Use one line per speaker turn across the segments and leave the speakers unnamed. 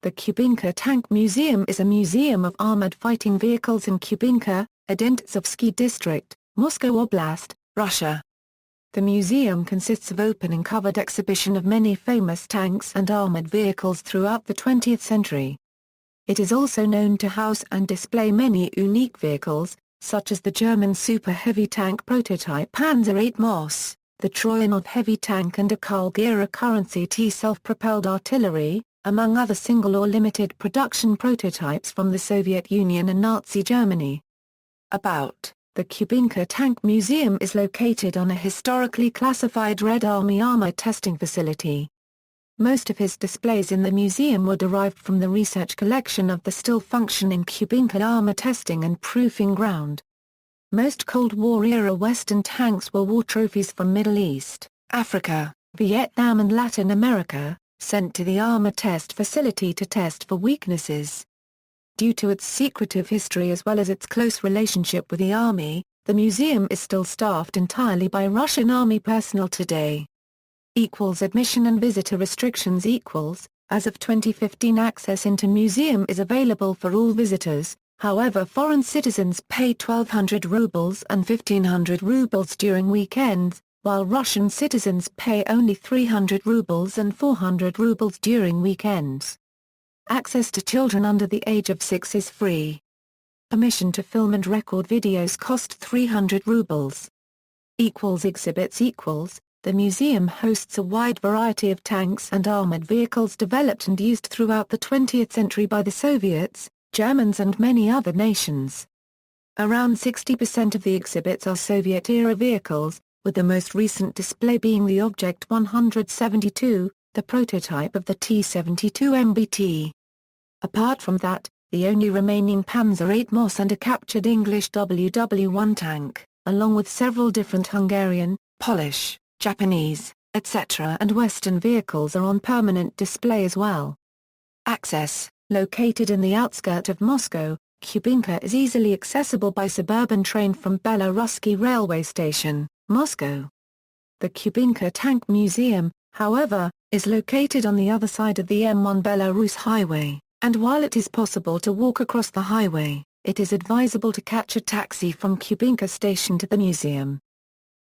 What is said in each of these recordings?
The Kubinka Tank Museum is a museum of armored fighting vehicles in Kubinka, Odintsovsky District, Moscow Oblast, Russia. The museum consists of open and covered exhibition of many famous tanks and armored vehicles throughout the 20th century. It is also known to house and display many unique vehicles, such as the German super heavy tank prototype Panzer VIII Maus, the Troyanov heavy tank and a Karl-Gerät currency T self-propelled artillery, among other single or limited production prototypes from the Soviet Union and Nazi Germany. About: the Kubinka Tank Museum is located on a historically classified Red Army armor testing facility. Most of his displays in the museum were derived from the research collection of the still-functioning Kubinka armor testing and proofing ground. Most Cold War-era Western tanks were war trophies from Middle East, Africa, Vietnam and Latin America, sent to the armor test facility to test for weaknesses. Due to its secretive history as well as its close relationship with the Army, the museum is still staffed entirely by Russian Army personnel today. Admission and visitor restrictions. As of 2015, access into museum is available for all visitors, however foreign citizens pay 1,200 rubles and 1,500 rubles during weekends, while Russian citizens pay only 300 rubles and 400 rubles during weekends. Access to children under the age of 6 is free. Permission to film and record videos cost 300 rubles. Exhibits. The museum hosts a wide variety of tanks and armored vehicles developed and used throughout the 20th century by the Soviets, Germans and many other nations. Around 60% of the exhibits are Soviet-era vehicles, with the most recent display being the Object 172, the prototype of the T-72 MBT. Apart from that, the only remaining Panzer VIII Maus and a captured English WW-1 tank, along with several different Hungarian, Polish, Japanese, etc. and Western vehicles are on permanent display as well. Access: located in the outskirts of Moscow, Kubinka is easily accessible by suburban train from Belorusky railway station, Moscow. The Kubinka Tank Museum, however, is located on the other side of the M1 Belarus highway, and while it is possible to walk across the highway, it is advisable to catch a taxi from Kubinka station to the museum.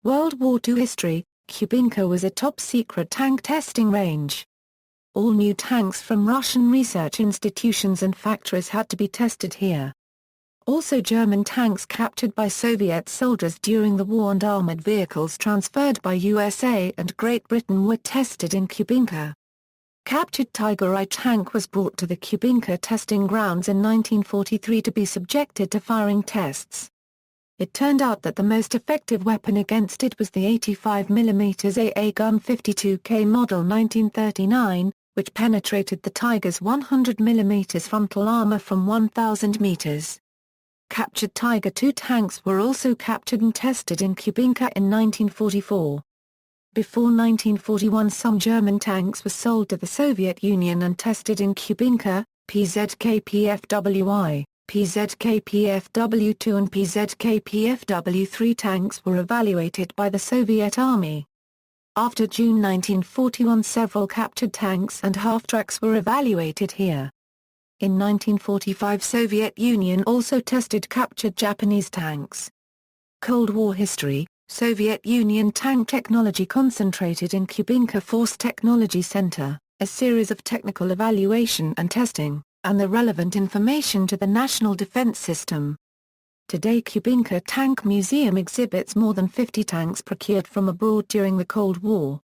World War II history: Kubinka was a top-secret tank testing range. All new tanks from Russian research institutions and factories had to be tested here. Also German tanks captured by Soviet soldiers during the war and armored vehicles transferred by USA and Great Britain were tested in Kubinka. Captured Tiger I tank was brought to the Kubinka testing grounds in 1943 to be subjected to firing tests. It turned out that the most effective weapon against it was the 85mm AA gun 52K model 1939, which penetrated the Tiger's 100mm frontal armor from 1,000 meters. Captured Tiger II tanks were also captured and tested in Kubinka in 1944. Before 1941 some German tanks were sold to the Soviet Union and tested in Kubinka. PZK-PFWI, PZK-PFW2 and PZK-PFW3 tanks were evaluated by the Soviet Army. After June 1941 several captured tanks and half-tracks were evaluated here. In 1945 Soviet Union also tested captured Japanese tanks. Cold War history: Soviet Union tank technology concentrated in Kubinka Force Technology Center, a series of technical evaluation and testing, and the relevant information to the national defense system. Today Kubinka Tank Museum exhibits more than 50 tanks procured from abroad during the Cold War.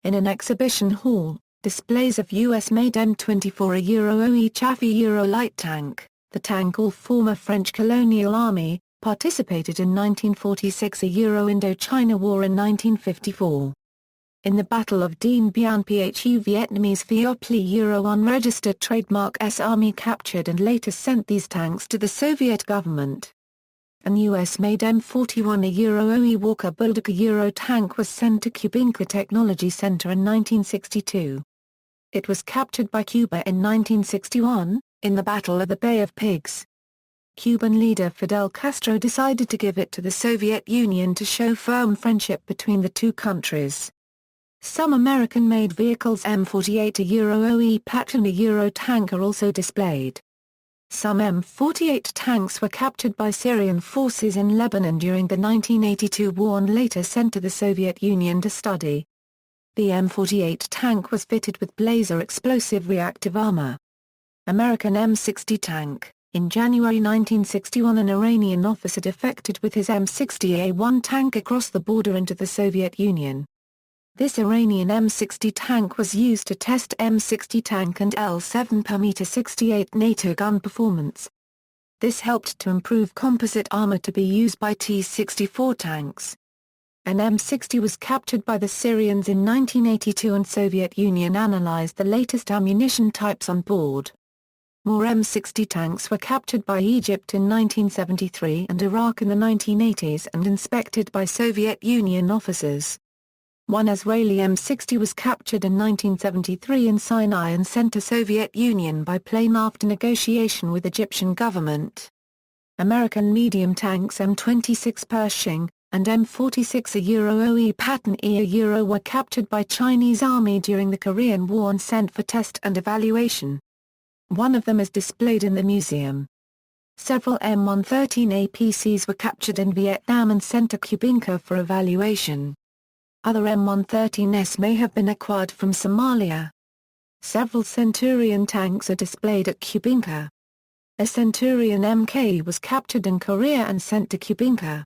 In an exhibition hall, displays of US-made M24 OE Chaffee Euro light tank, the tank all former French colonial army, participated in 1946 Euro-Indochina War in 1954. In the Battle of Dien Bien Phu Vietnamese Pho Pli Euro unregistered trademark S Army captured and later sent these tanks to the Soviet government. An US-made M41 Euro OE Walker Bulldog Euro tank was sent to Kubinka Technology Center in 1962. It was captured by Cuba in 1961, in the Battle of the Bay of Pigs. Cuban leader Fidel Castro decided to give it to the Soviet Union to show firm friendship between the two countries. Some American-made vehicles M48 a Euro OE pattern a Euro tank are also displayed. Some M48 tanks were captured by Syrian forces in Lebanon during the 1982 war and later sent to the Soviet Union to study. The M48 tank was fitted with Blazer explosive reactive armor. American M60 tank. In January 1961 an Iranian officer defected with his M60A1 tank across the border into the Soviet Union. This Iranian M60 tank was used to test M60 tank and L-7 per-meter-68 NATO gun performance. This helped to improve composite armor to be used by T-64 tanks. An M60 was captured by the Syrians in 1982 and Soviet Union analyzed the latest ammunition types on board. More M60 tanks were captured by Egypt in 1973 and Iraq in the 1980s and inspected by Soviet Union officers. One Israeli M60 was captured in 1973 in Sinai and sent to Soviet Union by plane after negotiation with Egyptian government. American medium tanks M26 Pershing and M46 a Euro OE pattern E a Euro were captured by Chinese Army during the Korean War and sent for test and evaluation. One of them is displayed in the museum. Several M113 APCs were captured in Vietnam and sent to Kubinka for evaluation. Other M113s may have been acquired from Somalia. Several Centurion tanks are displayed at Kubinka. A Centurion Mk was captured in Korea and sent to Kubinka.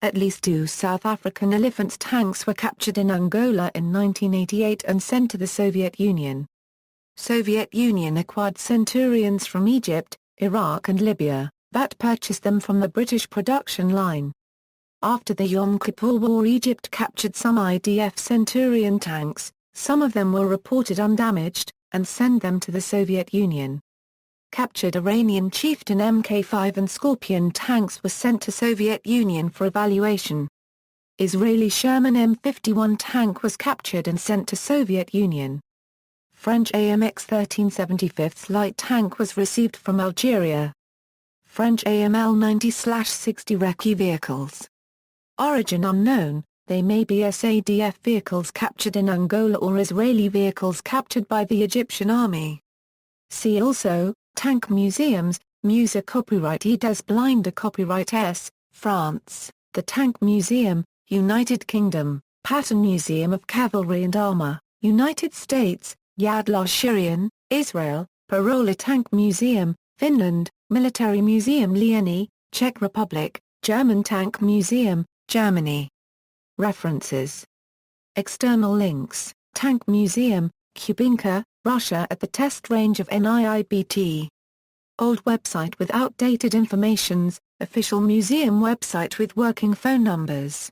At least 2 South African Elephants tanks were captured in Angola in 1988 and sent to the Soviet Union. Soviet Union acquired Centurions from Egypt, Iraq and Libya, but purchased them from the British production line. After the Yom Kippur War Egypt captured some IDF Centurion tanks, some of them were reported undamaged, and sent them to the Soviet Union. Captured Iranian Chieftain Mk5 and Scorpion tanks were sent to Soviet Union for evaluation. Israeli Sherman M51 tank was captured and sent to Soviet Union. French AMX 1375 light tank was received from Algeria. French AML 90/60 recce vehicles. Origin unknown, they may be SADF vehicles captured in Angola or Israeli vehicles captured by the Egyptian army. See also, Tank Museums, Musée copyright E des Blindes copyright S, France, the Tank Museum, United Kingdom, Pattern Museum of Cavalry and Armor, United States, Yad Lashirin, Israel, Parola Tank Museum, Finland, Military Museum Lieni, Czech Republic, German Tank Museum, Germany. References. External links, Tank Museum, Kubinka, Russia at the test range of NIIBT. Old website with outdated informations, official museum website with working phone numbers.